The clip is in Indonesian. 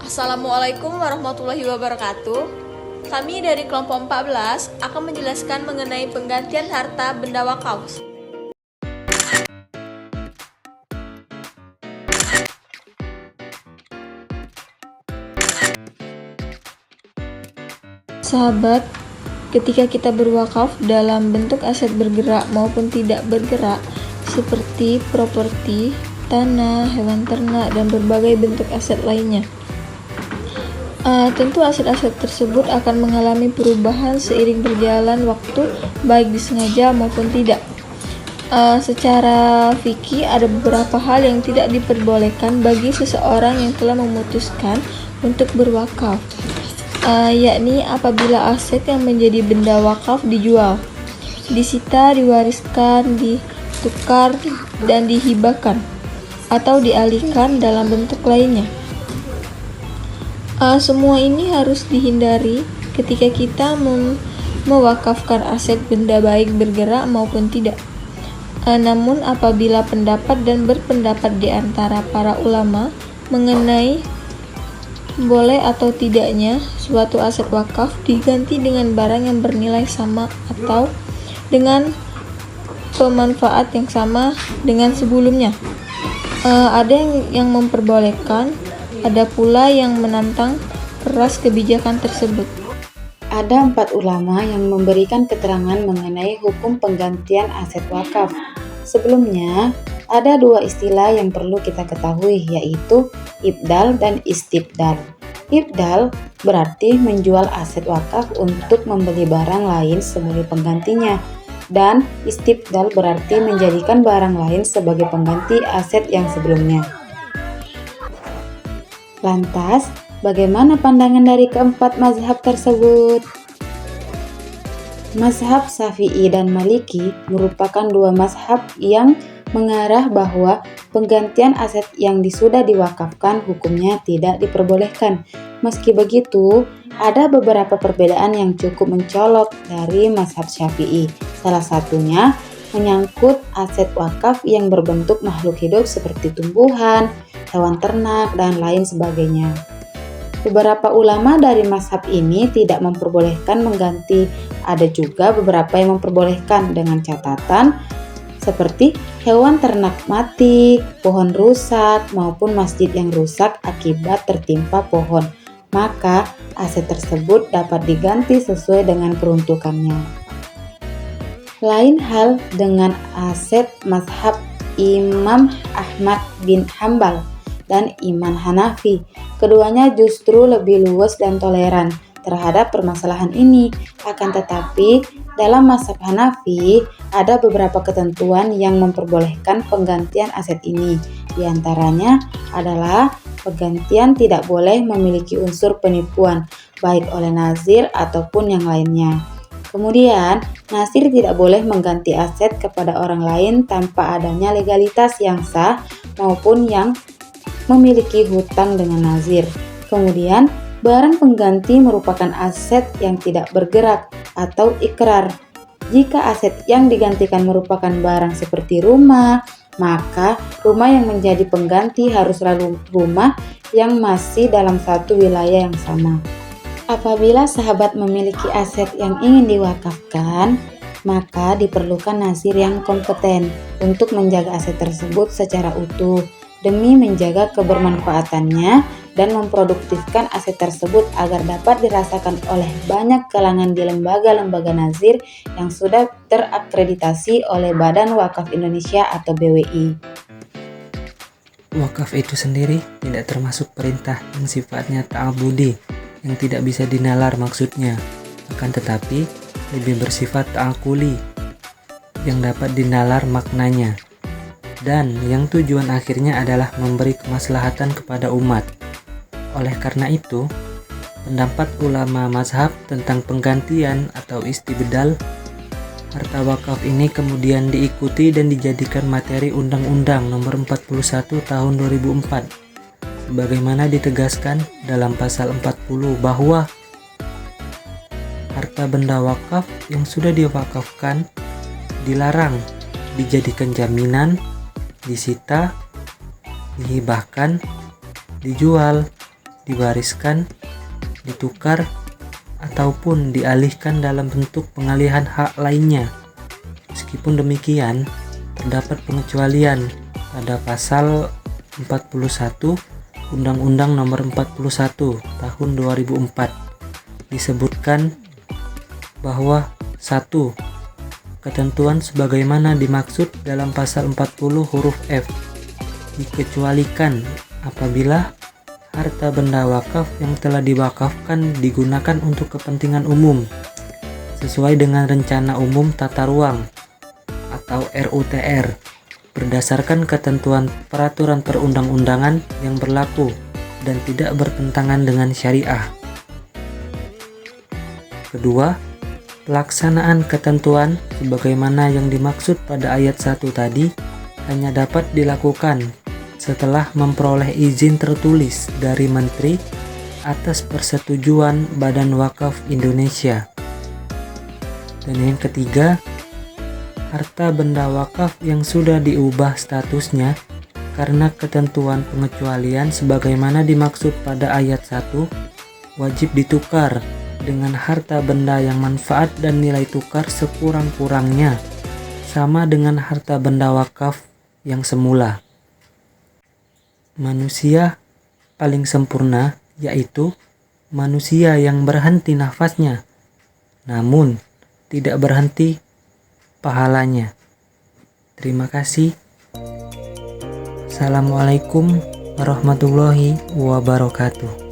Assalamualaikum warahmatullahi wabarakatuh. Kami dari kelompok 14 akan menjelaskan mengenai penggantian harta benda wakaf. Sahabat, ketika kita berwakaf dalam bentuk aset bergerak maupun tidak bergerak seperti properti, tanah, hewan ternak, dan berbagai bentuk aset lainnya, tentu aset-aset tersebut akan mengalami perubahan seiring berjalan waktu, baik disengaja maupun tidak. Secara fikih ada beberapa hal yang tidak diperbolehkan bagi seseorang yang telah memutuskan untuk berwakaf, yakni apabila aset yang menjadi benda wakaf dijual, disita, diwariskan, ditukar, dan dihibahkan, atau dialihkan dalam bentuk lainnya. Semua ini harus dihindari ketika kita mewakafkan aset benda baik bergerak maupun tidak. Namun apabila pendapat dan berpendapat di antara para ulama mengenai boleh atau tidaknya suatu aset wakaf diganti dengan barang yang bernilai sama atau dengan pemanfaat yang sama dengan sebelumnya, ada yang memperbolehkan, ada pula yang menantang keras kebijakan tersebut. Ada 4 ulama yang memberikan keterangan mengenai hukum penggantian aset wakaf. Sebelumnya, ada 2 istilah yang perlu kita ketahui, yaitu ibdal dan istibdal. Ibdal berarti menjual aset wakaf untuk membeli barang lain sebagai penggantinya, dan istibdal berarti menjadikan barang lain sebagai pengganti aset yang sebelumnya. Lantas, bagaimana pandangan dari keempat mazhab tersebut? Mazhab Syafi'i dan Maliki merupakan 2 mazhab yang mengarah bahwa penggantian aset yang sudah diwakafkan hukumnya tidak diperbolehkan. Meski begitu, ada beberapa perbedaan yang cukup mencolok dari mazhab Syafi'i. Salah satunya menyangkut aset wakaf yang berbentuk makhluk hidup seperti tumbuhan, hewan ternak, dan lain sebagainya. Beberapa ulama dari mazhab ini tidak memperbolehkan mengganti, ada juga beberapa yang memperbolehkan dengan catatan seperti hewan ternak mati, pohon rusak, maupun masjid yang rusak akibat tertimpa pohon. Maka aset tersebut dapat diganti sesuai dengan peruntukannya. Lain hal dengan aset mazhab Imam Ahmad bin Hambal dan Imam Hanafi. Keduanya justru lebih luas dan toleran terhadap permasalahan ini. Akan tetapi, dalam mazhab Hanafi ada beberapa ketentuan yang memperbolehkan penggantian aset ini. Di antaranya adalah penggantian tidak boleh memiliki unsur penipuan, baik oleh nazir ataupun yang lainnya. Kemudian, nazir tidak boleh mengganti aset kepada orang lain tanpa adanya legalitas yang sah maupun yang memiliki hutang dengan nazir. Kemudian, barang pengganti merupakan aset yang tidak bergerak atau ikrar. Jika aset yang digantikan merupakan barang seperti rumah, maka rumah yang menjadi pengganti harus selalu rumah yang masih dalam satu wilayah yang sama. Apabila sahabat memiliki aset yang ingin diwakafkan, maka diperlukan nazir yang kompeten untuk menjaga aset tersebut secara utuh demi menjaga kebermanfaatannya dan memproduktifkan aset tersebut agar dapat dirasakan oleh banyak kalangan di lembaga-lembaga nazir yang sudah terakreditasi oleh Badan Wakaf Indonesia atau BWI. Wakaf itu sendiri tidak termasuk perintah yang sifatnya ta'abudi, yang tidak bisa dinalar maksudnya, akan tetapi lebih bersifat ta'akuli, yang dapat dinalar maknanya, dan yang tujuan akhirnya adalah memberi kemaslahatan kepada umat. Oleh karena itu, pendapat ulama mazhab tentang penggantian atau istibdal harta wakaf ini kemudian diikuti dan dijadikan materi Undang-Undang Nomor 41 Tahun 2004. Sebagaimana ditegaskan dalam pasal 40 bahwa harta benda wakaf yang sudah diwakafkan dilarang dijadikan jaminan, disita, dihibahkan, dijual, diwariskan, ditukar, ataupun dialihkan dalam bentuk pengalihan hak lainnya. Meskipun demikian, terdapat pengecualian pada pasal 41 Undang-Undang Nomor 41 Tahun 2004. Disebutkan bahwa 1. Ketentuan sebagaimana dimaksud dalam pasal 40 huruf F dikecualikan apabila harta benda wakaf yang telah diwakafkan digunakan untuk kepentingan umum sesuai dengan Rencana Umum Tata Ruang atau RUTR berdasarkan ketentuan peraturan perundang-undangan yang berlaku dan tidak bertentangan dengan syariah. Kedua, pelaksanaan ketentuan sebagaimana yang dimaksud pada ayat 1 tadi hanya dapat dilakukan setelah memperoleh izin tertulis dari Menteri atas persetujuan Badan Wakaf Indonesia. Dan yang ketiga, harta benda wakaf yang sudah diubah statusnya karena ketentuan pengecualian sebagaimana dimaksud pada ayat 1 wajib ditukar dengan harta benda yang manfaat dan nilai tukar sekurang-kurangnya sama dengan harta benda wakaf yang semula. Manusia paling sempurna yaitu manusia yang berhenti nafasnya, namun tidak berhenti pahalanya. Terima kasih. Assalamualaikum warahmatullahi wabarakatuh.